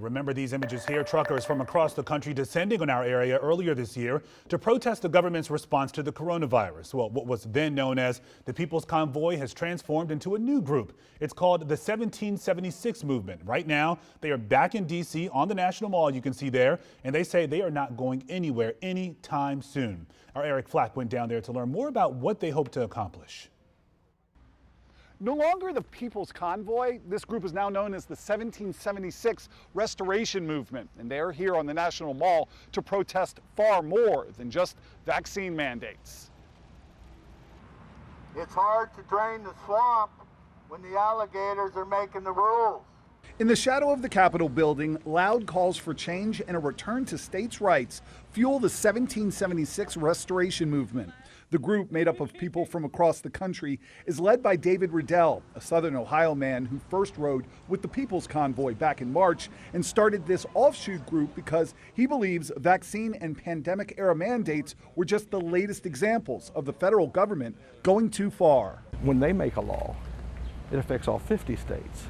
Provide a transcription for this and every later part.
Remember these images here. Truckers from across the country descending on our area earlier this year to protest the government's response to the coronavirus. Well, what was then known as the People's Convoy has transformed into a new group. It's called the 1776 Movement. Right now, they are back in D.C. on the National Mall, you can see there, and they say they are not going anywhere anytime soon. Our Eric Flack went down there to learn more about what they hope to accomplish. No longer the People's Convoy, this group is now known as the 1776 Restoration Movement, and they are here on the National Mall to protest far more than just vaccine mandates. It's hard to drain the swamp when the alligators are making the rules. In the shadow of the Capitol building, loud calls for change and a return to states' rights fuel the 1776 Restoration Movement. The group, made up of people from across the country, is led by David Riddell, a Southern Ohio man who first rode with the People's Convoy back in March and started this offshoot group because he believes vaccine and pandemic-era mandates were just the latest examples of the federal government going too far. When they make a law, it affects all 50 states.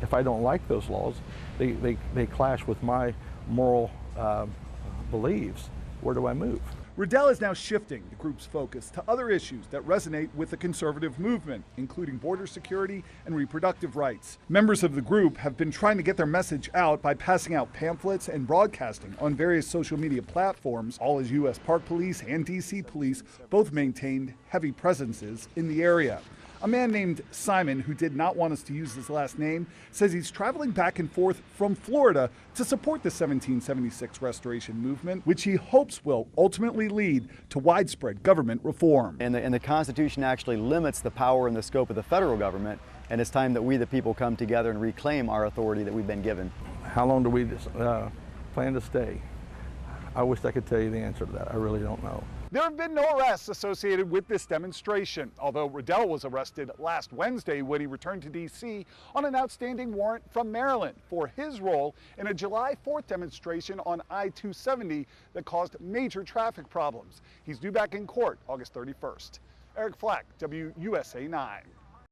If I don't like those laws, they clash with my moral beliefs. Where do I move? Riddell is now shifting the group's focus to other issues that resonate with the conservative movement, including border security and reproductive rights. Members of the group have been trying to get their message out by passing out pamphlets and broadcasting on various social media platforms, all as U.S. Park Police and D.C. Police both maintained heavy presences in the area. A man named Simon, who did not want us to use his last name, says he's traveling back and forth from Florida to support the 1776 Restoration Movement, which he hopes will ultimately lead to widespread government reform. And the Constitution actually limits the power and the scope of the federal government, and it's time that we the people come together and reclaim our authority that we've been given. How long do we plan to stay? I wish I could tell you the answer to that. I really don't know. There have been no arrests associated with this demonstration, although Riddell was arrested last Wednesday when he returned to D.C. on an outstanding warrant from Maryland for his role in a July 4th demonstration on I-270 that caused major traffic problems. He's due back in court August 31st. Eric Flack, WUSA 9.